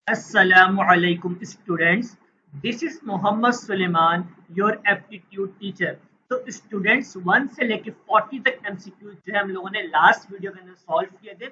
Assalamualaikum students. This is Mohammed Suleman, your aptitude teacher. तो students 1 से लेके 40 तक एमसीक्यू जो है हम लोगों ने लास्ट वीडियो के अंदर सॉल्व किए थे।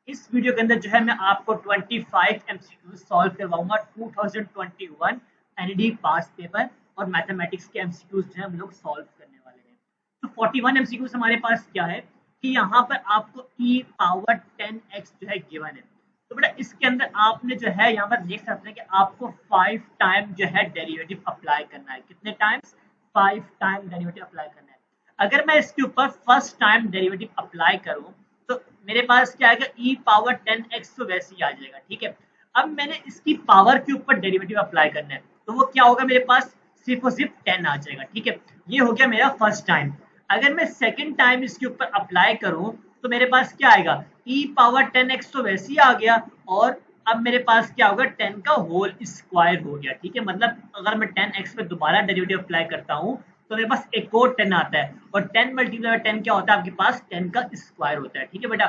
इस वीडियो के अंदर जो है मैं आपको 25 एमसीक्यू सॉल्व करवाऊंगा 2021 एनईडी पास पेपर और मैथमेटिक्स के एमसीक्यूज जो है हम लोग सॉल्व करने वाले हैं। तो 41 एमसीक्यूज हमारे पास क्या है कि यहाँ पर आपको e पावर 10x जो है गिवन है। तो बेटा इसके अंदर आपने जो है यहाँ पर देख सकते हैं कि आपको 5 टाइम जो है डेरिवेटिव अप्लाई करना है। कितने टाइम्स? 5 टाइम डेरिवेटिव अप्लाई करना है। अगर मैं इसके ऊपर फर्स्ट टाइम डेरिवेटिव अप्लाई करूं तो मेरे पास क्या आएगा, e पावर 10x तो वैसे ही आ जाएगा। ठीक है, अब मैंने इसकी पावर के ऊपर डेरिवेटिव अप्लाई करना है तो वो क्या होगा, मेरे पास सिर्फ और सिर्फ 10 आ जाएगा। ठीक है, ये हो गया मेरा फर्स्ट टाइम। अगर मैं सेकेंड टाइम इसके ऊपर अप्लाई करूं तो मेरे पास क्या आएगा, e पावर 10x तो वैसे ही आ गया और अब मेरे पास क्या होगा, 10 का होल स्क्वायर हो गया। ठीक है, मतलब अगर मैं 10x पे दोबारा डेरिवेटिव अप्लाई करता हूँ तो मेरे पास एक और 10 आता है और 10 मल्टीप्लाई 10 क्या होता है, आपके पास 10 का स्क्वायर होता है। ठीक है बेटा,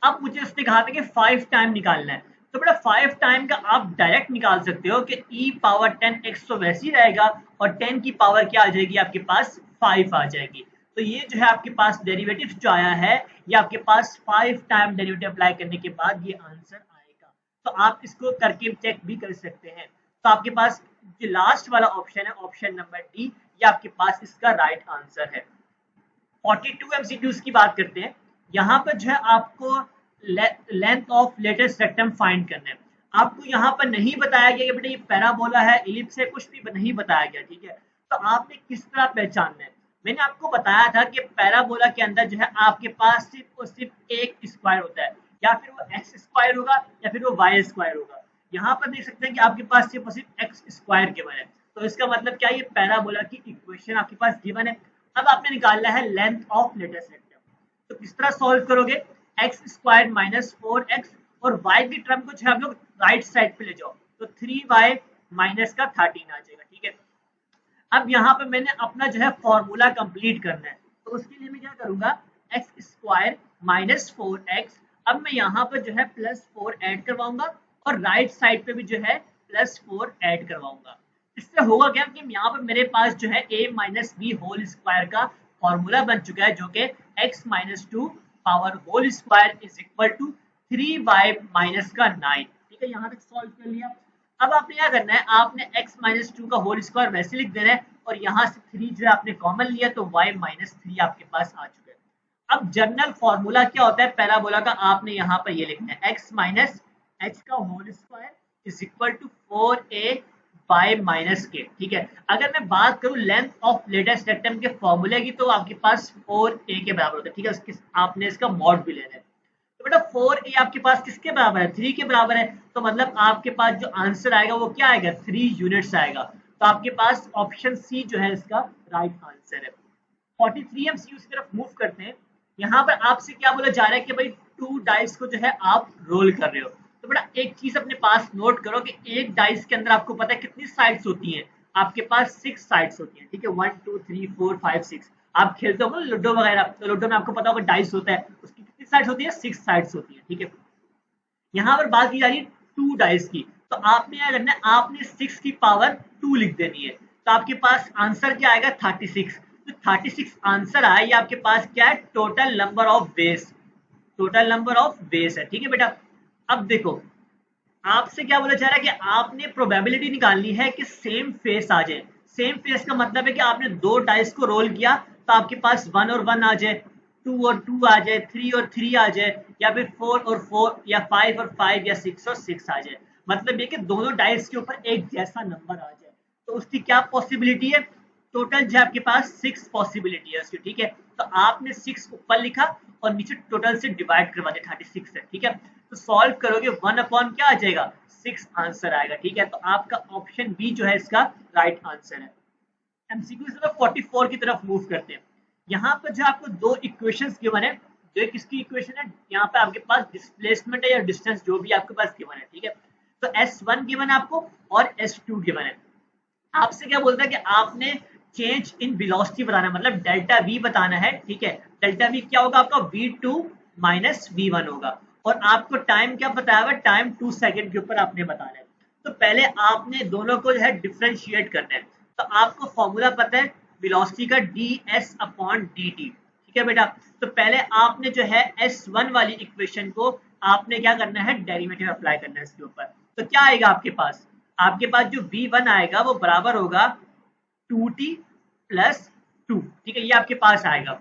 अब मुझे उसने कहा था कि 5 टाइम निकालना है तो बेटा 5 टाइम का आप डायरेक्ट निकाल सकते हो कि e पावर 10x तो वैसे ही रहेगा और 10 की पावर क्या आ जाएगी, आपके पास 5 आ जाएगी। तो ये जो है आपके पास डेरिवेटिव जो आया है ये आपके पास 5 टाइम डेरिवेटिव अप्लाई करने के बाद ये आंसर आएगा। तो आप इसको करके चेक भी कर सकते हैं। तो आपके पास जो लास्ट वाला ऑप्शन है, ऑप्शन नंबर डी, ये आपके पास इसका राइट आंसर है। 42 एमसीक्यूज की बात करते हैं। यहाँ पर जो है आपको length of latus rectum find करना है। आपको यहाँ पर नहीं बताया गया कि बेटा ये पैराबोला है, इलिप्स है, कुछ भी नहीं बताया गया। ठीक है, तो आपने किस तरह पहचानना है? मैंने आपको बताया था कि पैराबोला के अंदर जो है आपके पास सिर्फ और सिर्फ एक स्क्वायर होता है, या फिर वो एक्स स्क्वायर होगा या फिर वो वाई स्क्वायर होगा। यहाँ पर देख सकते हैं कि आपके पास सिर्फ और सिर्फ एक्स स्क्वायर गिवन है, तो इसका मतलब क्या, ये पैराबोला की इक्वेशन आपके पास गिवन है। अब आपने निकालना है लेंथ ऑफ लेटेस्ट रेक्टम। तो किस तरह सॉल्व करोगे, एक्स स्क्वायर माइनस 4x और y की टर्म को जो है आप लोग राइट साइड पे ले जाओ तो 3y माइनस का 13 आ जाएगा। ठीक है, अब यहाँ पे मैंने अपना जो है फॉर्मूला कंप्लीट करना है तो उसके लिए मैं क्या करूंगा, एक्स स्क्वायर माइनस 4x, अब मैं यहाँ पर जो है प्लस 4 ऐड करवाऊंगा और राइट साइड पे भी जो है प्लस 4 ऐड करवाऊंगा। इससे होगा क्या कि यहाँ पर मेरे पास जो है a minus b whole square का फॉर्मूला बन चुका है, जो कि x minus 2 power whole square is equal to 3y minus का 9। ठीक है, यहाँ तक सॉल्व कर लिया। अब आपने क्या करना है, आपने x माइनस 2 का होल स्क्वायर वैसे लिख देना है और यहाँ से 3 जो है आपने कॉमन लिया तो y माइनस 3 आपके पास आ चुका है। अब जनरल फॉर्मूला क्या होता है पैराबोला का, आपने यहाँ पर ये लिखना है, x माइनस h का whole square is equal to 4a by minus के। ठीक है, अगर मैं बात करूं लेंथ ऑफ लेटेस्ट रेक्टम के फॉर्मूले की तो आपके पास 4a के बराबर होता है। ठीक है, उसके आपने इसका मॉड भी लेना है। तो बेटा 4a आपके पास किसके बराबर है, 3 के बराबर है, तो मतलब आपके पास जो आंसर आएगा वो क्या आएगा, 3 यूनिट्स आएगा। तो आपके पास ऑप्शन सी जो है इसका राइट आंसर है। 43 एमसीक्यू की तरफ मूव करते हैं। यहाँ पर आपसे क्या बोला जा रहा है कि भाई 2 डाइस को जो है आप रोल कर रहे हो। तो बेटा एक चीज अपने पास नोट करो कि एक डाइस के अंदर आपको पता है कितनी साइड्स होती हैं, आपके पास 6 साइड्स होती हैं। ठीक है, 1 2 3 4 5 6। आप खेलते हो लूडो वगैरह, तो लूडो में आपको पता होगा डाइस होता है, उसकी कितनी साइड्स होती है, 6 साइड्स होती है। ठीक है, यहाँ पर बात की जा रही है 2 डाइस की, तो आपने क्या करना है, आपने 6 की पावर 2 लिख देनी है। तो आपके पास आंसर क्या आएगा, 36। तो 36 आंसर आया, ये आपके पास क्या है, total number of base, total number of base है। ठीक है बेटा, अब देखो आपसे क्या बोला जा रहा है कि आपने प्रोबेबिलिटी निकालनी है कि सेम फेस आ जाए। सेम फेस का मतलब है कि आपने 2 डाइस को रोल किया तो आपके पास 1 और 1 आ जाए, 2 और 2 आ जाए, 3 और 3 आ जाए, या फिर 4 और 4 या 5 और 5 या 6 और 6 आ जाए। मतलब ये कि दोनों डाइस के ऊपर एक जैसा नंबर आ जाए। तो उसकी क्या पॉसिबिलिटी है, टोटल जो आपके पास 6 पॉसिबिलिटी है उसकी। ठीक है, तो आपने 6 ऊपर लिखा और नीचे टोटल से डिवाइड करवा दिया 36 से। ठीक है, तो सॉल्व करोगे 1 अपॉन क्या आ जाएगा, 6 आंसर आएगा। ठीक है, तो आपका ऑप्शन बी जो है इसका राइट आंसर है। एमसीक्यू से 44 की तरफ मूव करते हैं। यहाँ पर जो आपको 2 इक्वेशंस गिवन है, जो किसकी इक्वेशन है, यहाँ पे आपके पास डिस्प्लेसमेंट है या डिस्टेंस जो भी आपके पास गिवन है। ठीक है, तो S1 गिवन है आपको और S2 गिवन है। आपसे क्या बोलता है कि आपने चेंज इन वेलोसिटी बताना, मतलब डेल्टा वी बताना है। ठीक है, डेल्टा वी क्या होगा आपका, V2 माइनस V1 होगा और आपको टाइम क्या बताया हुआ, टाइम 2 सेकंड के ऊपर आपने बताना है। तो पहले आपने दोनों को जो है डिफरेंशिएट करना है। तो आपको फॉर्मूला पता है वेलोसिटी का ds अपॉन dt, ठीक है बेटा। तो पहले आपने जो है S1 वाली इक्वेशन को आपने क्या करना है, डेरिवेटिव अप्लाई करना है इसके ऊपर। तो क्या आएगा आपके पास जो V1 आएगा वो बराबर होगा 2t प्लस 2, ठीक है, ये आपके पास आएगा।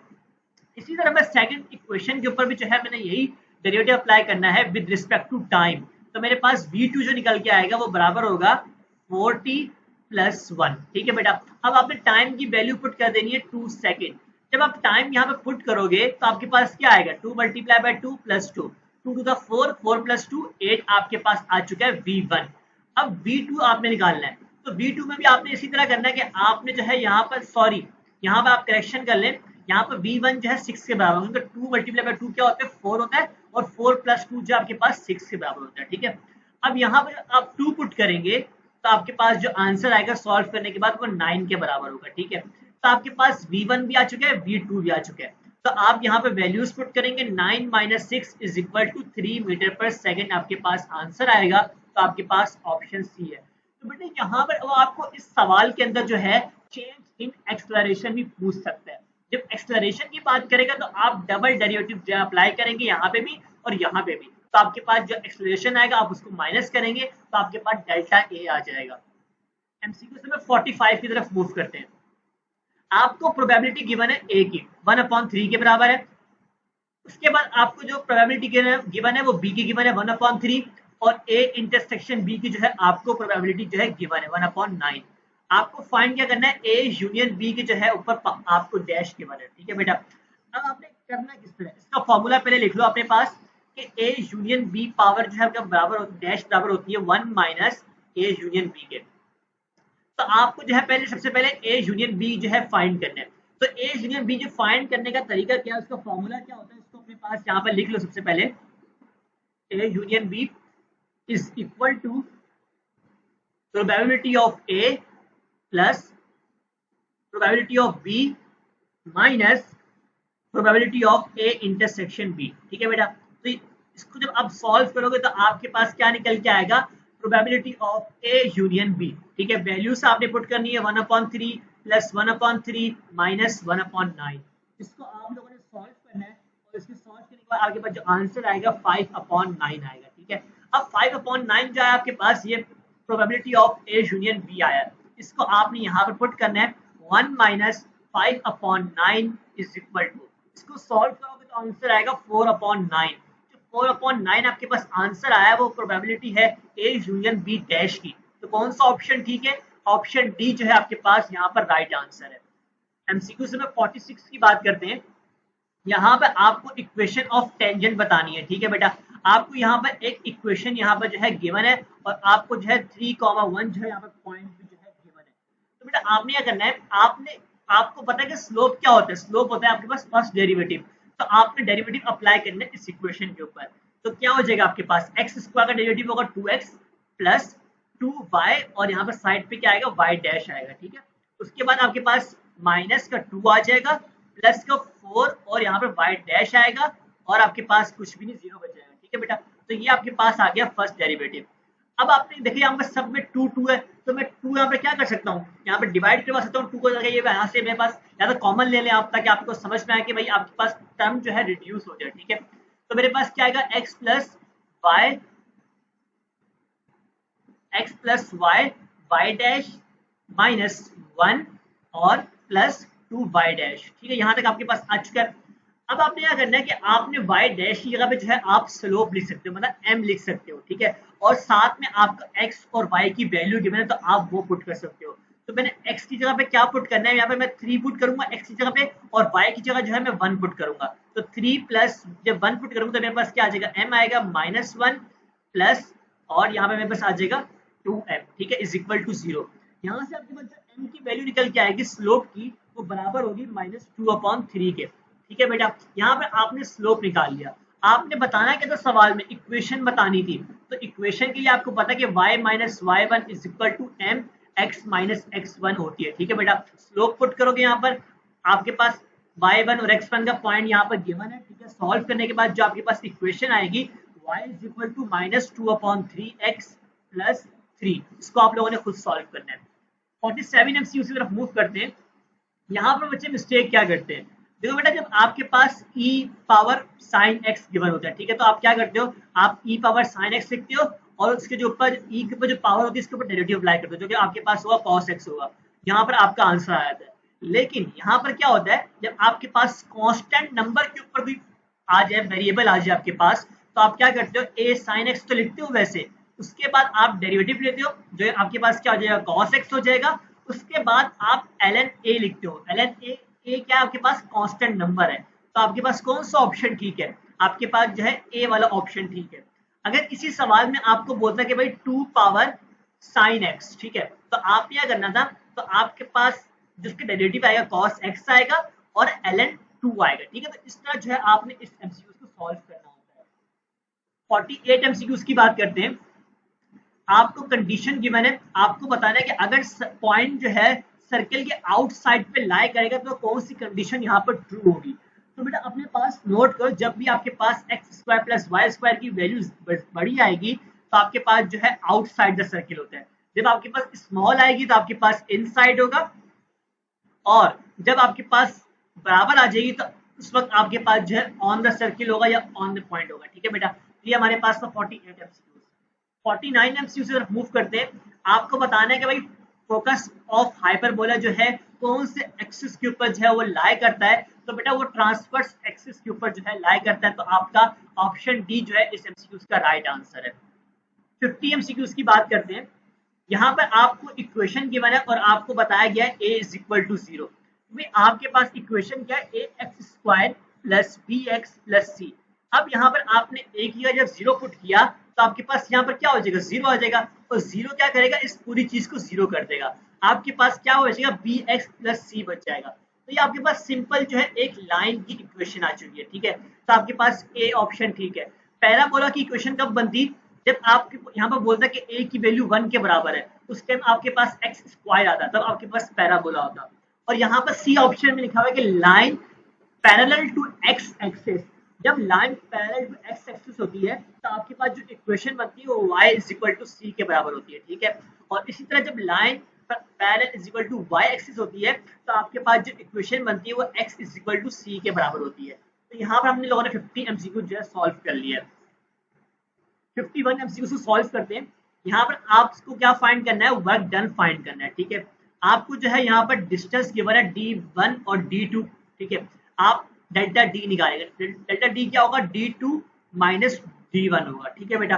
इसी तरह मैं सेकंड इक्वेशन के ऊपर भी जो है मैंने यही डेरिवेटिव अप्लाई करना है विद रिस्पेक्ट टू टाइम। तो मेरे पास V2 जो निकल के आएगा वो बराबर होगा 4t प्लस 1, ठीक है बेटा। अब आपने टाइम की वैल्यू पुट कर देनी है 2 सेकेंड। जब आप टाइम यहाँ पे पुट करोगे तो आपके पास क्या आएगा, 2 multiply by 2 plus 2, 2 to the 4, 4 plus 2 8 आपके पास आ चुका है V1। अब V2 आपने निकालना है। तो V2 में भी आपने इसी तरह करना है कि आपने जो है यहाँ पर, सॉरी यहाँ पर आप करेक्शन कर लें, यहाँ पर V1 जो है 6 के बराबर होगा, 2 मल्टीप्लाई बाय 2 क्या होता है 4 होता है, और 4 प्लस 2 जो आपके पास 6 के बराबर होता है, ठीक है। अब यहाँ पर आप 2 पुट करेंगे तो आपके पास जो आंसर आएगा सॉल्व करने के बाद वो 9 के बराबर होगा, ठीक है। तो आपके पास V1 भी आ चुका है, V2 भी आ चुका है। तो आप यहाँ पे वैल्यूज पुट करेंगे, 9 minus 6 is equal to 3 metre per second आपके पास आंसर आएगा। तो आपके पास ऑप्शन सी है। तो बेटे यहाँ पर वो आपको इस सवाल के अंदर जो है चेंज इन एक्सलरेशन भी पूछ सकता है। जब एक्सलरेशन की बात करेगा तो आप डबल डेरिवेटिव जो अप्लाई करेंगे यहाँ पे भी और यहाँ पे भी। तो आपके पास जो एक्सलरेशन आएगा आप उसको माइनस करेंगे तो आपके पास डेल्टा ए आ जाएगा। एमसीक्यू से 45 की तरफ मूव करते हैं। आपको प्रोबेबिलिटी गिवन है ए की 1/3 के बराबर है। उसके बाद आपको जो प्रोबेबिलिटी गिवन है वो बी की गिवन है 1/3, और ए इंटरसेक्शन बी की जो है आपको प्रोबेबिलिटी जो है गिवन है 1/9। आपको फाइंड क्या करना है, ए यूनियन बी की जो है ऊपर आपको डैश गिवन है, ठीक है बेटा। अब आपने करना किस तरह, इसका फॉर्मूला पहले लिख लो अपने पास कि ए यूनियन बी पावर जो है बराबर डैश बराबर होती है 1 माइनस ए यूनियन बी के। तो आपको जो है पहले सबसे पहले ए यूनियन बी जो है फाइंड करना है। तो ए यूनियन बी जो फाइंड करने का तरीका क्या है, उसका फॉर्मूला क्या होता है, इसको अपने पास यहाँ पर लिख लो सबसे पहले। A union B is equal to probability of A plus probability of B minus probability of A intersection B, ठीक है बेटा। तो इसको जब आप सॉल्व करोगे तो आपके पास क्या निकल के आएगा, probability of A union B, ठीक है। वैल्यूज आपने पुट करनी है 1/3 प्लस 1/3 माइनस 1/9। इसको आप लोगों ने सॉल्व करना है और इसके सॉल्व करने के बाद आपके पास जो आंसर आएगा 5/9 आएगा, ठीक है। अब 5/9 जो है आपके पास ये probability of A union B आया, इसको आपने यहाँ पर पुट करना है 1 माइनस 5/9 इज इक्वल टू, इसको सॉल्व करोगे तो आंसर आएगा 4/9। जो 4/9 आपके पास आंसर आया वो प्रोबेबिलिटी है ए यूनियन बी डैश की। तो कौन सा ऑप्शन ठीक है, ऑप्शन डी जो है आपके पास यहाँ पर राइट आंसर है। एमसीक्यू से 46 की बात करते हैं। यहाँ पर आपको इक्वेशन ऑफ टेंजेंट बतानी है, ठीक है बेटा। आपको यहाँ पर एक इक्वेशन यहाँ पर जो है गिवन है और आपको जो है 3,1 जो है यहाँ पर पॉइंट भी जो है गिवन है। तो बेटा आपने क्या करना है, आपको पता है कि स्लोप क्या होता है, स्लोप होता है आपके पास फर्स्ट डेरिवेटिव। तो आपने डेरिवेटिव अप्लाई करना है इस इक्वेशन के ऊपर। तो क्या हो जाएगा आपके पास, एक्स स्क्वायर का डेरिवेटिव होगा 2x प्लस 2y और यहाँ पर साइड पे क्या आएगा y डैश आएगा, ठीक है। उसके बाद आपके पास माइनस का 2 आ जाएगा, प्लस का 4 और यहाँ पर y डैश आएगा और आपके पास कुछ भी नहीं, 0 बच जाएगा, ठीक है बेटा। तो ये आपके पास आ गया फर्स्ट डेरिवेटिव। अब आपने देखिए यहाँ पर सब में 2 है, तो मैं 2 यहाँ पे क्या कर सकता हूँ, यहाँ पे डिवाइड करवा सकता हूँ 2 को, ये यहाँ से मेरे पास या तो कॉमन ले लें आप, ताकि आपको समझ में आए कि भाई आपके पास टर्म जो है रिड्यूस हो जाए, ठीक है। तो मेरे पास क्या आएगा, x plus y dash minus 1 और प्लस 2y डैश, ठीक है। यहाँ तक आपके पास आ चुका है। अब आपने क्या करना है कि आपने y डैश की जगह पे जो है आप स्लोप लिख सकते हो, मतलब m लिख सकते हो, ठीक है। और साथ में आपका x और y की वैल्यू गिवन है तो आप वो पुट कर सकते हो। तो मैंने x की जगह पे क्या पुट करना है, यहाँ पे मैं 3 पुट करूंगा x की जगह पे, और y की जगह जो है मैं 1 पुट करूंगा। तो 3 प्लस जब 1 पुट करूंगा तो मेरे पास क्या आ जाएगा, m आएगा -1 प्लस और यहाँ पे मेरे पास आ जाएगा 2m, ठीक है, इज इक्वल टू 0। यहाँ से आपके पास जो m की वैल्यू निकल के आएगी स्लोप की, वो बराबर होगी -2/3 के, ठीक है बेटा। यहाँ पे आपने स्लोप निकाल लिया। आपने बताना है कि तो सवाल में इक्वेशन बतानी थी, तो इक्वेशन के लिए आपको पता है कि y minus y1 is equal to m x minus x1 होती है, ठीक है बेटा। स्लोप पुट करोगे यहाँ पर, आपके पास y1 और x1 का पॉइंट यहाँ पर गिवन है, ठीक है। सॉल्व करने के बाद जो आपके पास इक्वेशन आएगी y is equal to -2/3x plus 3। इसको आप लोगों ने खुद सॉल्व करना है। 47 MCQ की तरफ मूव करते हैं। यहाँ पर बच्चे मिस्टेक क्या करते हैं, देखो बेटा जब आपके पास e power sine x given होता है, ठीक है, तो आप क्या करते हो, आप e पावर साइन x लिखते हो और उसके जो ऊपर e के ऊपर जो पावर होती है इसके ऊपर डेरिवेटिव अप्लाई करते हो, जो कि आपके पास होगा cos x होगा। यहाँ पर आपका आंसर आ जाता है। लेकिन यहाँ पर क्या होता है, जब आपके पास कांस्टेंट नंबर के ऊपर भी आ जाए, वेरिएबल आ जाए आपके पास, तो आप क्या करते हो, a साइन x तो लिखते हो वैसे, उसके बाद आप डेरिवेटिव लेते हो, जो आपके पास क्या हो जाएगा, cos x हो जाएगा। उसके बाद आप ln a लिखते हो, ln a क्या आपके पास कांस्टेंट नंबर है, तो आपके पास कौन सा ऑप्शन ठीक है, आपके पास जो है ए वाला ऑप्शन ठीक है। अगर इसी सवाल में आपको बोलता है कि भाई 2 पावर साइन x, ठीक है, तो आप क्या करना था, तो आपके पास जिसके डेरिवेटिव आएगा cos x आएगा और ln 2 आएगा, ठीक है। तो इस तरह जो है आपने इस एमसीक्यू को सॉल्व करना होता है। 48 एमसीक्यूज की बात करते हैं। आपको कंडीशन गिवन है, आपको बताना है कि अगर पॉइंट जो है सर्कल के आउटसाइड पे लाई करेगा तो कौन सी कंडीशन यहाँ पर ट्रू होगी। तो बेटा अपने पास नोट करो, जब भी आपके पास x² प्लस वाई स्क्वायर की वैल्यू बड़ी आएगी तो आपके पास जो है आउटसाइड द सर्किल होता है। जब आपके पास स्मॉल आएगी तो आपके पास इनसाइड होगा, और जब आपके पास बराबर आ जाएगी तो उस वक्त आपके पास जो है ऑन द सर्किल होगा या ऑन द पॉइंट होगा, ठीक है बेटा। ये हमारे पास था 48 एमसीक्यू। 49 एमसीक्यू से तरफ मूव करते हैं। आपको बताना है कि भाई फोकस ऑफ हाइपरबोला जो है कौन से एक्सिस के ऊपर जो है वो लाई करता है, तो बेटा वो ट्रांसवर्स एक्सिस के ऊपर जो है लाई करता है। तो आपका ऑप्शन डी जो है इस एमसीक्यू का राइट आंसर है। 50 एमसीक्यू की बात करते हैं। यहाँ पर आपको इक्वेशन गिवन है और आपको बताया गया है a इज इक्वल टू 0। आपके पास इक्वेशन क्या है, ax² plus bx plus c। अब यहाँ पर आपने a किया, जब 0 पुट किया तो आपके पास यहाँ पर क्या हो जाएगा, 0 आ जाएगा, और 0 क्या करेगा, इस पूरी चीज को 0 कर देगा। आपके पास क्या हो जाएगा, bx प्लस c बच जाएगा। तो ये आपके पास सिंपल जो है एक लाइन की इक्वेशन आ चुकी है, ठीक है। तो आपके पास ए ऑप्शन ठीक है। पैराबोला की इक्वेशन कब बनती, जब आपके यहाँ पर बोलता है कि a की वैल्यू 1 के बराबर है, उस टाइम आपके पास x² आता, तब आपके पास पैराबोला होता। और यहाँ पर सी ऑप्शन में लिखा हुआ है कि line parallel to x axis. जब line parallel to x axis होती है तो आपके पास जो इक्वेशन बनती है वो y is equal to c के बराबर होती है, ठीक है। और इसी तरह जब line parallel is equal to y axis होती है तो आपके पास जो इक्वेशन बनती है वो x is equal to c के बराबर होती है। तो यहाँ पर हमने लोगों ने 50 एमसीक्यू जो है सॉल्व कर लिया है। 51 एमसीक्यू से सॉल्व करते हैं। यहाँ पर आपको क्या फाइंड करना है, वर्क डन फाइंड करना है, ठीक है। आपको जो है यहाँ पर डिस्टेंस गिवन है d1 और d2, ठीक है। आप डेल्टा d निकालेंगे, डेल्टा d क्या होगा, d2 माइनस d1 होगा, ठीक है बेटा।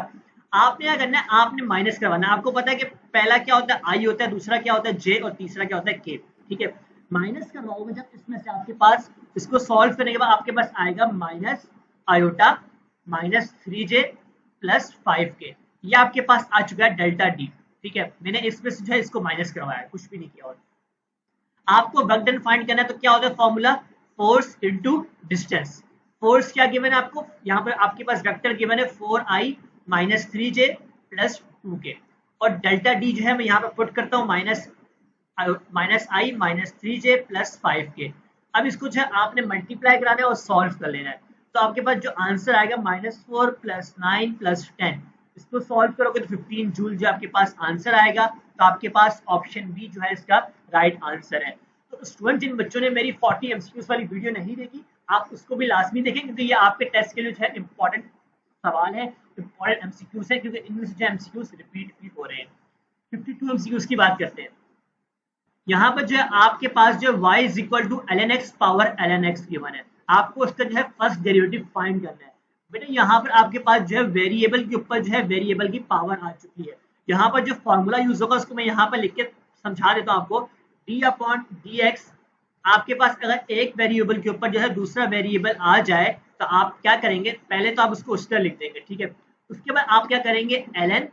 आपने क्या करना है, आपने माइनस करवाना है। आपको पता है कि पहला क्या होता है i होता है, दूसरा क्या होता है j, और तीसरा क्या होता है k, ठीक है। माइनस करवाओगे जब इसमें से आपके पास, इसको सॉल्व करने के बाद आपके पास आएगा minus iota minus 3j plus 5k। ये आपके पास आ चुका है डेल्टा डी, ठीक है। मैंने इसमें से जो है इसको माइनस करवाया, कुछ भी नहीं किया। और आपको वर्क डन फाइंड करना है तो क्या होता है formula, force into distance. Force क्या गिवन है आपको, यहाँ पर आपके पास वेक्टर गिवन है 4i minus 3j plus 2k, और डेल्टा डी जो है मैं यहाँ पर पुट करता हूँ minus i minus 3j plus 5k। अब इसको जो है आपने मल्टीप्लाई कराना है और सॉल्व कर लेना है। तो आपके पास जो आंसर आएगा -4 प्लस 9 प्लस 10, इसको सॉल्व करोगे तो 15 जूल जो आपके पास आंसर आएगा। तो आपके पास ऑप्शन बी जो है इसका राइट आंसर है। तो स्टूडेंट, जिन बच्चों ने मेरी 40 एमसीक्यूज वाली वीडियो नहीं देखी, आप उसको भी लाजमी देखें, क्योंकि ये आपके टेस्ट के लिए जो है इंपॉर्टेंट सवाल है, इंपॉर्टेंट एमसीक्यूज है, क्योंकि इनमें से जो एमसीक्यूज रिपीट भी हो रहे हैं। 52 एमसीक्यूज की बात करते हैं। यहाँ पर जो है आपके पास जो y is equal to ln x power ln x given है। आपको उसका जो है फर्स्ट डेरिवेटिव फाइंड करना है। बेटा यहाँ पर आपके पास जो है वेरिएबल के ऊपर जो है वेरिएबल की पावर आ चुकी है। यहाँ पर जो फॉर्मूला यूज होगा उसको मैं यहाँ पर लिख के समझा देता हूँ आपको। d/dx, आपके पास अगर एक वेरिएबल के ऊपर जो है दूसरा वेरिएबल आ जाए तो आप क्या करेंगे, पहले तो आप उसको उस तरह लिख देंगे, ठीक है। उसके बाद आप क्या करेंगे, ln,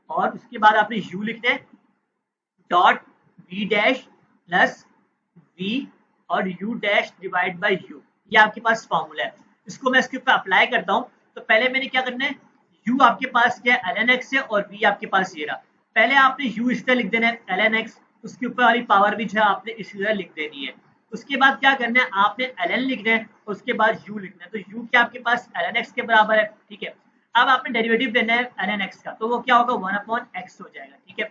और उसके बाद आपने u लिखना है, dot v dash plus v और u dash divide by u। ये आपके पास फॉर्मूला है। इसको मैं इसके ऊपर अप्लाई करता हूँ। तो पहले मैंने क्या करना है, u आपके पास क्या है ln x है, और v आपके पास ये रहा। पहले आपने u इस तरह लिख देना है ln x, उसके ऊपर वाली पावर भी जो है आपने इसी तरह लिख देनी है। उसके बाद क्या करना है, आपने ln लिखना है, उसके बाद u लिखना है। तो u क्या आपके पास ln x के बराबर है, ठीक है। अब आपने डेरिवेटिव लेना है ln x का, तो वो क्या होगा 1/x हो जाएगा, ठीक है।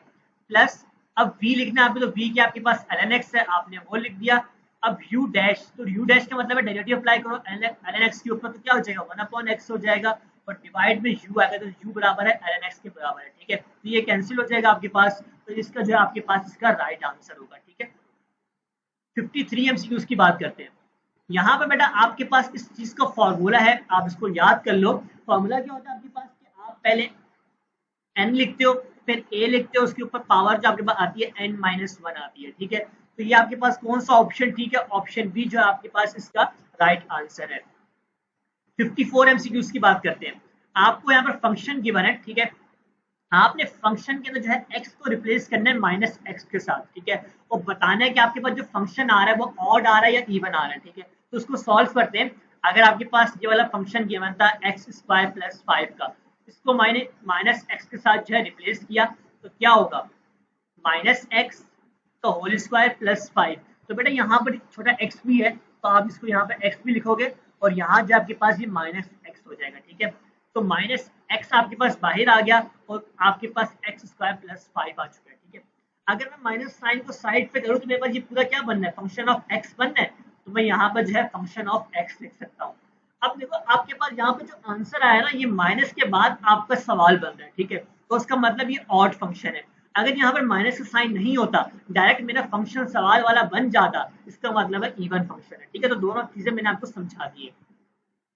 प्लस अब v लिखना है आपको, तो v क्या आपके पास ln x है, आपने वो लिख दिया। अब u डैश, तो u डैश का मतलब है डेरिवेटिव अप्लाई करो ln x के ऊपर, तो क्या हो जाएगा 1/x हो जाएगा, और डिवाइड में u आएगा, तो u बराबर है ln x के बराबर है, ठीक है। तो ये कैंसिल हो जाएगा आपके पास, तो इसका जो है आपके पास इसका राइट आंसर होगा, ठीक है। 53 एमसीक्यूज की बात करते हैं। यहाँ पे बेटा आपके पास इस चीज का फॉर्मूला है, आप इसको याद कर लो। फॉर्मूला क्या होता है आपके पास कि आप पहले n लिखते हो, फिर a लिखते हो, उसके ऊपर पावर जो आपके पास आती है n-1 आती है, ठीक है। तो ये आपके पास कौन सा ऑप्शन ठीक है, ऑप्शन बी जो है आपके पास इसका राइट आंसर है। 54 एमसीक्यूज की बात करते हैं। आपको यहाँ पर फंक्शन गिवन है, ठीक है। आपने फंक्शन के अंदर जो है x को रिप्लेस करना है -x के साथ, ठीक है। और बताना है कि आपके पास जो फंक्शन आ रहा है वो ऑड आ रहा है या इवन आ रहा है, ठीक है। तो उसको सॉल्व करते हैं। अगर आपके पास ये वाला फंक्शन गिवन था x² + 5 का, इसको मैंने -x के साथ जो है रिप्लेस किया, तो क्या होगा -x तो होल स्क्वायर प्लस 5। तो बेटा यहाँ पर छोटा x भी है, तो आप इसको यहाँ पे x भी लिखोगे, और यहाँ जो आपके पास ये -x हो जाएगा, ठीक है। तो -x आपके पास बाहर आ गया, और आपके पास x² + 5 आ चुका है, ठीक है। अगर मैं माइनस साइन को साइड पे करूँ, तो मेरे पास ये पूरा क्या बनना है, फंक्शन ऑफ x बनना है। तो मैं यहाँ पर जो है फंक्शन ऑफ x लिख सकता हूँ। अब देखो आपके पास यहाँ पे जो आंसर आया ना, ये माइनस के बाद आपका सवाल बन रहा है, ठीक है। तो उसका मतलब ये ऑड फंक्शन है। अगर यहाँ पर माइनस का साइन नहीं होता, डायरेक्ट मेरा फंक्शन सवाल वाला बन जाता, इसका मतलब है इवन फंक्शन है, ठीक है। तो दोनों चीजें मैंने आपको समझा दी है।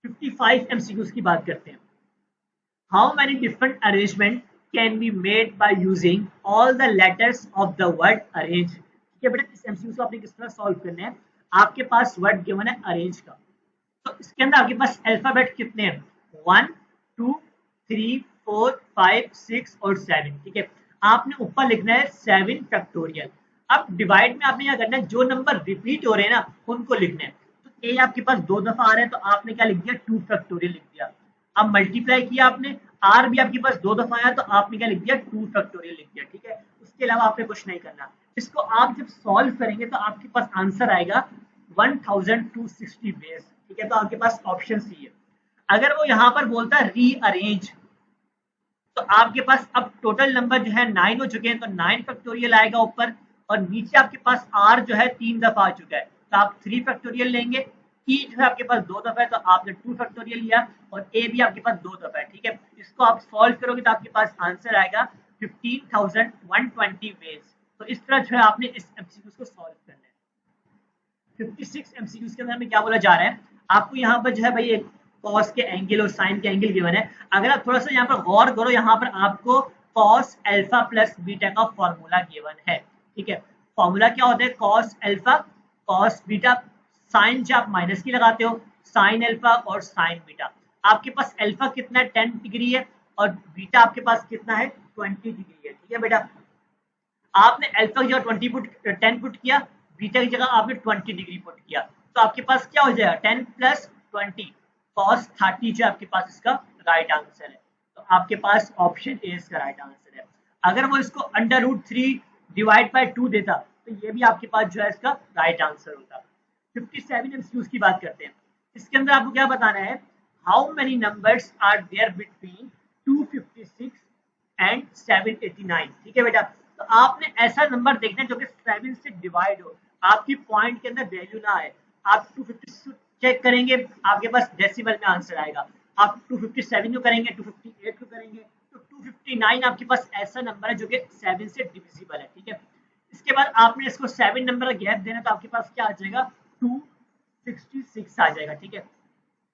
55 एमसीक्यूज की बात करते हैं। How many different arrangement can be made by using all the letters of the word arrange. ठीक है बेटा, इस एमसीक्यू को आपने किस तरह सॉल्व करना है। आपके पास वर्ड गिवन है अरेंज का, तो इसके अंदर आपके पास अल्फाबेट कितने हैं, 1 2 3 4 5 6 और 7, ठीक है। आपने ऊपर लिखना है 7 फैक्टोरियल। अब डिवाइड में आपने क्या करना है, जो नंबर रिपीट हो रहे हैं ना उनको लिखना है। तो ए आपके पास 2 दफा आ रहे हैं, तो आपने क्या लिख दिया 2 फैक्टोरियल लिख दिया। अब मल्टीप्लाई किया आपने, आर भी आपके पास 2 दफा आया, तो आपने क्या लिख दिया 2 फैक्टोरियल लिख दिया, ठीक है। उसके अलावा आपने कुछ नहीं करना। इसको आप जब सॉल्व करेंगे तो आपके पास आंसर आएगा 1260 बेस, ठीक है। तो आपके पास ऑप्शन सी है। अगर वो यहाँ पर बोलता है रीअरेंज, तो आपके पास अब टोटल नंबर जो है 9 हो चुके हैं, तो 9 फैक्टोरियल आएगा ऊपर, और नीचे आपके पास आर जो है 3 दफा आ चुका है, तो आप 3 फैक्टोरियल लेंगे। ई जो है आपके पास 2 दफा है, तो आपने 2 फैक्टोरियल लिया, और ए भी आपके पास 2 दफा है, ठीक है। इसको आप सॉल्व करोगे तो आपके पास आंसर आएगा 15,120 वेज। तो इस तरह जो है आपने इस एमसीक्यू को सॉल्व करना है। 56 एमसीक्यूज के अंदर हमें क्या बोला जा रहा है, आपको यहाँ पर जो है भाई कॉस के एंगल और साइन के एंगल गिवन है। अगर आप थोड़ा सा यहाँ पर गौर करो, यहाँ पर आपको कॉस अल्फा प्लस बीटा का फॉर्मूला गिवन है, ठीक है। फॉर्मूला क्या होता है, cos alpha cos beta, sine जब आप माइनस की लगाते हो, साइन अल्फा और साइन बीटा। आपके पास अल्फा कितना है 10 डिग्री है, और बीटा आपके पास कितना है 20 डिग्री है, ठीक है बेटा। आपने अल्फा की जगह 10 पुट किया, बीटा की जगह आपने 20 डिग्री पुट किया, तो आपके पास क्या हो जाएगा 10 + 20 cos 30 जो आपके पास इसका राइट आंसर है। तो आपके पास ऑप्शन ए इसका राइट आंसर है। अगर वो इसको √3 डिवाइड बाय 2 देता, तो ये भी आपके पास जो है इसका राइट आंसर होता। 57 एमसीक्यूज की बात करते हैं। इसके अंदर आपको क्या बताना है, how many numbers are there between 256 and 789, ठीक है बेटा। तो आपने ऐसा नंबर देखना है जो कि 7 से डिवाइड हो, आपकी पॉइंट के अंदर वैल्यू ना आए। आप 256 चेक करेंगे, आपके पास डेसिमल में आंसर आएगा। आप 257 को करेंगे, 258 को करेंगे, तो 259 आपके पास ऐसा नंबर है जो कि 7 से डिविजिबल है, ठीक है। इसके बाद आपने इसको 7 नंबर का गैप देना, तो आपके पास क्या आ जाएगा 266 आ जाएगा, ठीक है।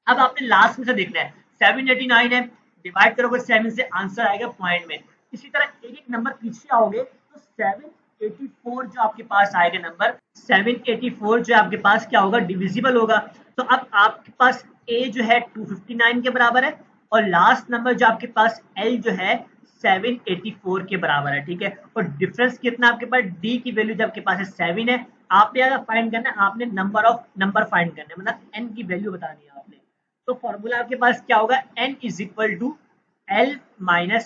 अब आपने लास्ट में से देखना है, 789 है, डिवाइड करोगे 7 से, आंसर आएगा पॉइंट में। इसी तरह एक एक नंबर पीछे आओगे, तो 784 जो आपके पास आएगा नंबर, 784 जो आपके पास क्या होगा डिविजिबल होगा। तो अब आपके पास ए जो है 259 के बराबर है, और लास्ट नंबर जो आपके पास एल जो है 784 के बराबर है, ठीक है। और डिफरेंस कितना आपके पास, डी की वैल्यू जो आपके पास है 7 है। आपने अगर फाइंड करना है, आपने नंबर ऑफ नंबर फाइंड करना है, मतलब एन की वैल्यू बतानी है आपने। तो फॉर्मूला आपके पास क्या होगा, n = L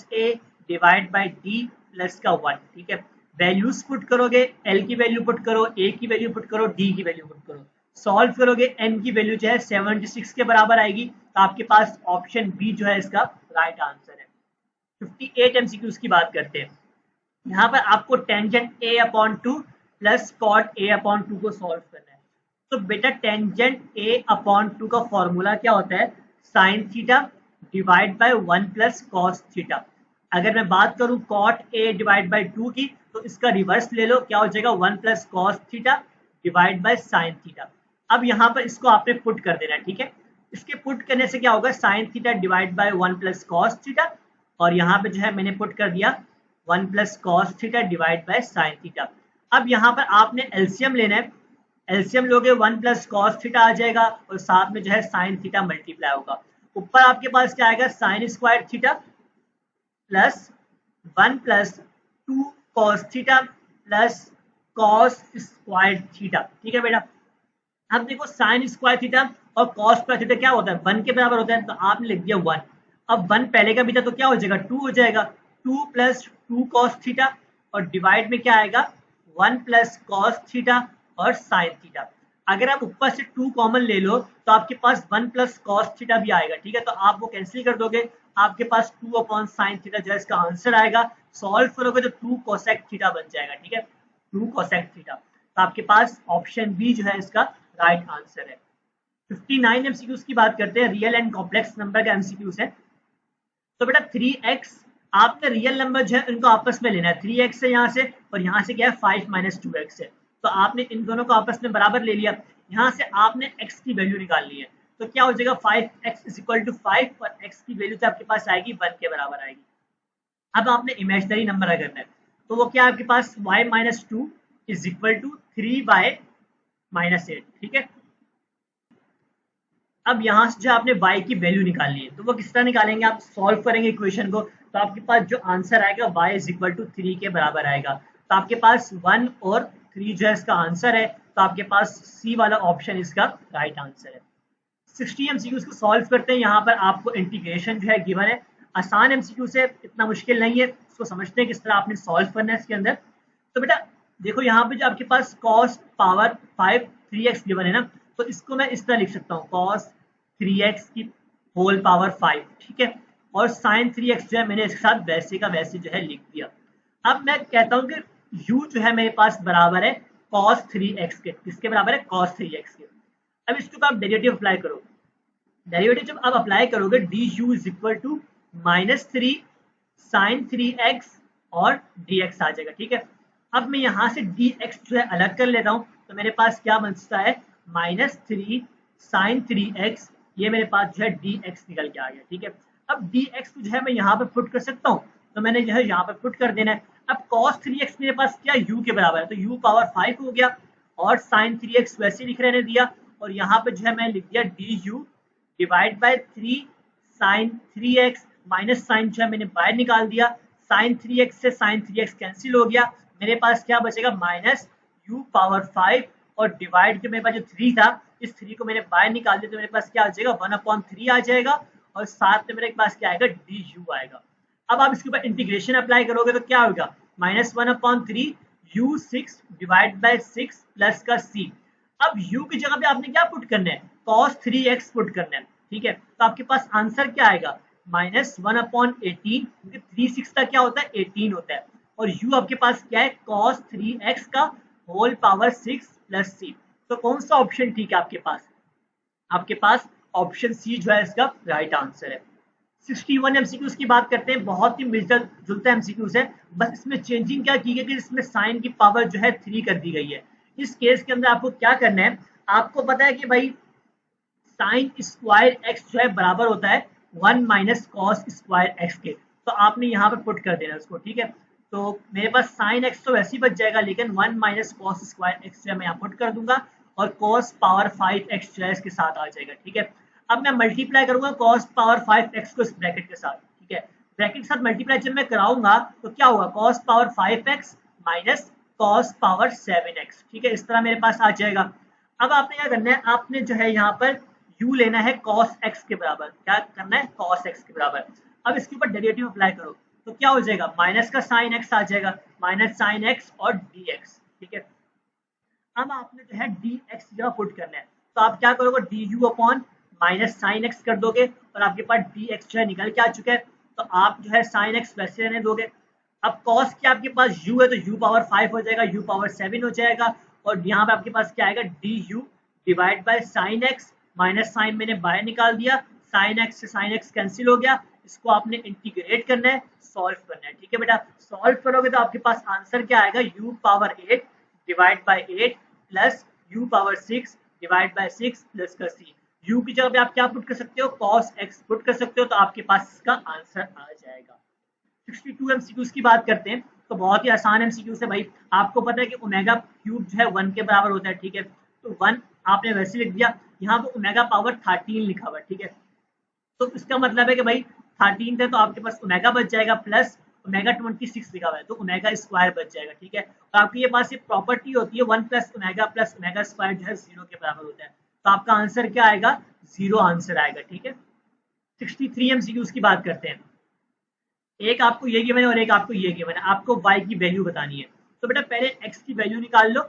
- A divide by D plus का 1, ठीक है। वैल्यूज पुट करोगे, L की वैल्यू पुट करो, A की वैल्यू पुट करो, D की वैल्यू पुट करो, सॉल्व करोगे, n की वैल्यू जो है 76 के बराबर आएगी। तो आपके पास ऑप्शन बी जो है इसका राइट आंसर है। 58 एमसीक्यूज की बात करते हैं। यहाँ पर आपको tangent a upon 2 plus cot a upon 2 को सॉल्व करना है। तो बेटा टेंजेंट a अपॉन 2 का फॉर्मूला क्या होता है, sine theta divide by 1 plus cos theta. अगर मैं बात करूं कॉट a डिवाइड बाय 2 की, तो इसका रिवर्स ले लो, क्या हो जाएगा 1 plus cos theta divide by sine theta. अब यहाँ पर इसको आपने पुट कर देना है, ठीक है। इसके पुट करने से क्या होगा, sine theta divide by 1 plus cos theta, और यहाँ पे जो है मैंने पुट कर दिया 1 plus cos theta divide by sine theta. अब यहाँ पर आपने एलसीएम लेना है, एलसीएम लोगे 1 प्लस कॉस थीटा आ जाएगा और साथ में जो है साइन थीटा मल्टीप्लाई होगा। ऊपर आपके पास क्या आएगा, sine square theta plus 1 plus 2 cos theta plus cos square theta. ठीक है बेटा। अब देखो साइन स्क्वायर थीटा और कॉस स्क्वायर थीटा क्या होता है, 1 के बराबर होता है, तो आपने लिख दिया 1। अब 1 पहले का भी था तो क्या हो जाएगा 2 हो जाएगा, 2 प्लस 2 कॉस थीटा और डिवाइड में क्या आएगा 1 प्लस कॉस थीटा और साइन थीटा। अगर आप ऊपर से 2 कॉमन ले लो तो आपके पास 1 प्लस कॉस थीटा भी आएगा, ठीक है। तो आप वो कैंसिल कर दोगे, आपके पास 2 अपॉन साइन थीटा जो है इसका आंसर आएगा। सॉल्व करोगे तो 2 कोसेक थीटा बन जाएगा, ठीक है, 2 कोसेक थीटा। तो आपके पास ऑप्शन बी जो है इसका राइट आंसर है। 59 एमसीक्यूज की बात करते हैं, रियल एंड कॉम्प्लेक्स नंबर का एमसीक्यूज है। तो बेटा 3x, आपने रियल नंबर जो है इनको आपस में लेना है, 3x है यहाँ से और यहाँ से क्या है 5 माइनस 2x है, तो आपने इन दोनों को आपस में बराबर ले लिया। यहाँ से आपने x की वैल्यू निकालनी है, तो क्या हो जाएगा 5x इज इक्वल टू 5 और x की वैल्यू तो आपके पास आएगी 1 के बराबर आएगी। अब आपने इमेजिनरी नंबर करना है, तो वो क्या आपके पास y minus 2 is equal to 3y minus 8, ठीक है। अब यहाँ से जो आपने y की वैल्यू निकालनी है, तो वो किस तरह निकालेंगे, आप सॉल्व करेंगे इक्वेशन को, तो आपके पास जो आंसर आएगा y इज इक्वल टू 3 के बराबर आएगा। तो आपके पास 1 और 3 जो है इसका आंसर है, तो आपके पास सी वाला ऑप्शन इसका राइट आंसर है। 60 एमसीक्यूज को सॉल्व करते हैं। यहाँ पर आपको इंटीग्रेशन जो है गिवन है, आसान एमसीक्यू से, इतना मुश्किल नहीं है, इसको समझते हैं किस तरह आपने सॉल्व करना है इसके अंदर। तो बेटा देखो यहाँ पे जो आपके पास cos पावर 5 3x गिवन है ना, तो इसको मैं इस तरह लिख सकता हूँ cos 3x की होल पावर 5, ठीक है, और sin 3x जो है मैंने इसके साथ वैसे का वैसे जो है लिख दिया। अब मैं कहता हूँ कि u जो है मेरे पास बराबर है cos 3x के, किसके बराबर है cos 3x के। अब इसके ऊपर आप डेरिवेटिव अप्लाई करो, डेरिवेटिव जब आप अप्लाई करोगे du is equal to -3 sin 3x और dx आ जाएगा, ठीक है। अब मैं यहाँ से dx जो है अलग कर लेता हूँ, तो मेरे पास क्या बचता है -3 sin 3x, ये मेरे पास जो है dx निकल के आ गया, ठीक है। अब dx को जो है मैं यहाँ पर पुट कर सकता हूँ, तो मैंने जो है यहाँ पर पुट कर देना है। अब cos 3x मेरे पास क्या u के बराबर है, तो u पावर 5 हो गया, और sin 3x वैसे लिख रहने दिया, और यहाँ पे जो है मैं लिख दिया du divide by 3 sin 3x, minus sine जो है मैंने बाहर निकाल दिया, sin 3x से sin 3x कैंसिल हो गया, मेरे पास क्या बचेगा माइनस u पावर 5, और डिवाइड जो मेरे पास जो 3 था, इस 3 को मैंने बाहर निकाल दिया, तो मेरे पास क्या आ जाएगा 1/3 आ जाएगा, और साथ में मेरे पास क्या आएगा du आएगा। अब आप इसके ऊपर इंटीग्रेशन अप्लाई करोगे तो क्या होगा -1/3 u6 डिवाइड बाय 6 प्लस का c। अब u की जगह पे आपने क्या पुट करना है cos 3x पुट करना है, ठीक है। तो आपके पास आंसर क्या आएगा -1/18, क्योंकि 3/6 का क्या होता है 18 होता है, और u आपके पास क्या है cos 3x का होल पावर 6 प्लस c। तो कौन सा ऑप्शन ठीक है आपके पास ऑप्शन सी जो है इसका राइट आंसर है। 61 एमसीक्यूज की बात करते हैं, बहुत ही मिलता जुलता एमसीक्यूज है, बस इसमें चेंजिंग क्या की गई कि इसमें साइन की पावर जो है 3 कर दी गई है। इस केस के अंदर आपको क्या करना है, आपको पता है कि भाई साइन स्क्वायर एक्स जो है बराबर होता है 1 माइनस कॉस स्क्वायर एक्स के, तो आपने यहाँ पर पुट कर देना उसको, ठीक है। तो मेरे पास साइन एक्स तो वैसे ही बच जाएगा, लेकिन 1 माइनस कॉस स्क्वायर एक्स जो है मैं यहाँ पुट कर दूंगा, और कॉस पावर 5x जो है इसके साथ आ जाएगा, ठीक है। अब मैं मल्टीप्लाई करूंगा कॉस पावर 5x को इस ब्रैकेट के साथ, ठीक है। ब्रैकेट के साथ मल्टीप्लाई जब मैं कराऊंगा तो क्या होगा cos power 5x minus cos power 7x, ठीक है, इस तरह मेरे पास आ जाएगा। अब आपने क्या करना है, आपने जो है यहाँ पर u लेना है cos x के बराबर, क्या करना है cos x के बराबर। अब इसके ऊपर डेरिवेटिव अप्लाई करो तो क्या हो जाएगा माइनस का साइन x आ जाएगा, माइनस साइन x और dx, ठीक है। अब आपने जो है dx की जगह पुट करना है, तो आप क्या करोगे du upon minus sine x कर दोगे और आपके पास डी एक्स जो है निकल के आ चुका है। तो आप जो है साइन एक्स वैसे रहने दोगे। अब कॉस क्या आपके पास u है तो u पावर 5 हो जाएगा, u पावर 7 हो जाएगा, और यहाँ पे आपके पास क्या आएगा D U divide by sine x, minus sine मैंने बाहर निकाल दिया, साइन एक्स से साइन एक्स कैंसिल हो गया, इसको आपने इंटीग्रेट करना है, सॉल्व करना है। ठीक है बेटा, सॉल्व करोगे तो आपके पास आंसर क्या आएगा, u power 8 divide by 8 plus u power 6 divide by 6 plus का c। u की जगह पे आप क्या पुट कर सकते हो, cos x पुट कर सकते हो, तो आपके पास इसका आंसर आ जाएगा। 62 एमसीक्यूज की बात करते हैं तो बहुत ही आसान एमसीक्यूज है भाई। आपको पता है कि ओमेगा क्यूब जो है 1 के बराबर होता है। ठीक है, तो 1 आपने वैसे लिख दिया, यहाँ पे ओमेगा पावर 13 लिखा हुआ है। ठीक है, तो इसका मतलब है कि भाई 13 है तो आपके पास ओमेगा बच जाएगा, प्लस ओमेगा 26 लिखा हुआ है तो ओमेगा स्क्वायर बच जाएगा। ठीक है, तो आपके पास ये प्रॉपर्टी होती है 1 प्लस ओमेगा स्क्वायर जो है 0 के बराबर होता है। तो आपका आंसर क्या आएगा, 0 आंसर आएगा। ठीक है, 63 एमसीक्यूज की बात करते हैं। एक आपको ये गिवन है और एक आपको ये गिवन है, आपको y की वैल्यू बतानी है। तो बेटा पहले x की वैल्यू निकाल लो।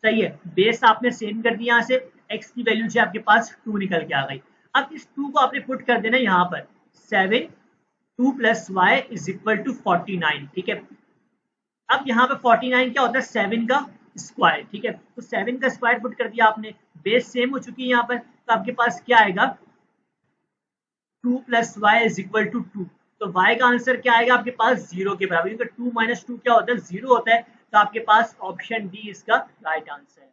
सही है, बेस आपने सेम कर दिया, यहाँ से x की वैल्यू जो आपके पास 2 निकल के आ गई। अब इस 2 को आपने पुट कर देना यहाँ पर, 7 2 plus y is equal to 49। ठीक है, अब यहाँ पे 49 क्या होता है, 7 का स्क्वायर। ठीक है, तो 7 का स्क्वायर पुट कर दिया आपने, बेस सेम हो चुकी है यहाँ पर, तो आपके पास क्या आएगा, 2 plus y is equal to 2। तो y का आंसर क्या आएगा आपके पास, 0 के बराबर, क्योंकि 2 माइनस 2 क्या होता है, 0 होता है। तो आपके पास ऑप्शन डी इसका राइट आंसर है।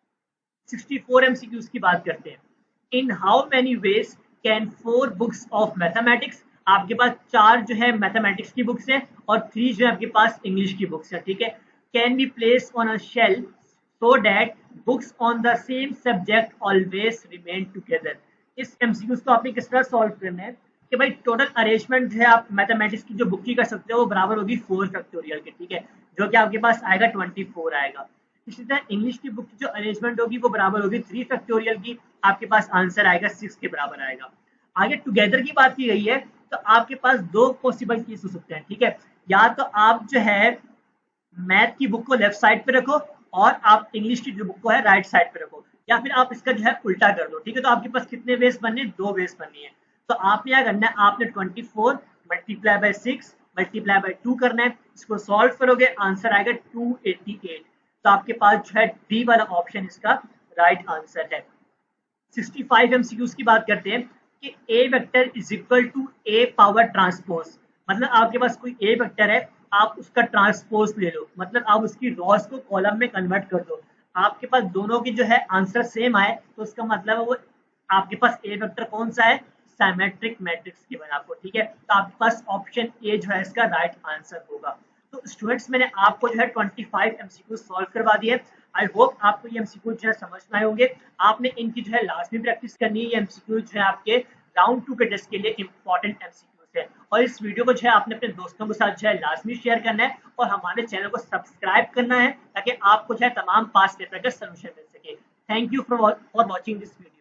64 एमसीक्यूज की बात करते हैं। In how many ways can 4 books of mathematics, आपके पास 4 जो है मैथमेटिक्स की बुक्स हैं और 3 जो है आपके पास इंग्लिश की बुक्स है। ठीक है, can be place on a shelf so that books on the same subject always remain together। इस एमसीक्यूज को आपने किस तरह सॉल्व करना है कि भाई टोटल अरेंजमेंट जो है आप मैथमेटिक्स की जो बुक की कर सकते हो वो बराबर होगी 4 फैक्टोरियल के। ठीक है, जो कि आपके पास आएगा 24 आएगा। इसी तरह इंग्लिश की बुक की जो अरेंजमेंट होगी वो बराबर होगी 3 फैक्टोरियल की, आपके पास आंसर आएगा 6 के बराबर आएगा। आगे टुगेदर की बात की गई है तो आपके पास 2 पॉसिबल केस हो सकते हैं। ठीक है, या तो आप जो है मैथ की बुक को लेफ्ट साइड पे रखो और आप इंग्लिश की जो बुक को है राइट साइड पे रखो, या फिर आप इसका जो है उल्टा कर दो। ठीक है, तो आपके पास कितने वेस बनने, 2 वेस बननी है। तो आपने क्या करना है, आपने 24 मल्टीप्लाई बाय 6 मल्टीप्लाई बाय 2 करना है, इसको सॉल्व करोगे आंसर आएगा 288। तो आपके पास जो है डी वाला ऑप्शन इसका राइट आंसर है। 65 एमसीक्यूज की बात करते हैं कि A vector is equal to A power transpose, मतलब आपके पास कोई ए वेक्टर है, आप उसका ट्रांसपोज ले लो, मतलब आप उसकी रॉस को कॉलम में कन्वर्ट कर दो। आपके पास दोनों की जो है आंसर सेम आए तो उसका मतलब है वो आपके पास ए वेक्टर कौन सा है, सिमेट्रिक मैट्रिक्स गिवन आपको। ठीक है, तो आपके पास ऑप्शन ए जो है इसका राइट आंसर होगा। तो स्टूडेंट्स मैंने आपको जो है 25 एमसीक्यू सॉल्व करवा दिए। आई होप आपको ये एमसीक्यू जो है समझ में आए होंगे। आपने इनकी जो है लाजमी प्रैक्टिस करनी है, ये एमसीक्यू जो है आपके राउंड 2 के टेस्ट के लिए इंपॉर्टेंट एमसीक्यूज है। और इस वीडियो को जो है आपने अपने दोस्तों के साथ जो है लाजमी शेयर करना है और हमारे चैनल को सब्सक्राइब करना है ताकि आपको जो है तमाम पास पेपर का सोल्यूशन मिल सके। Thank you for watching this video.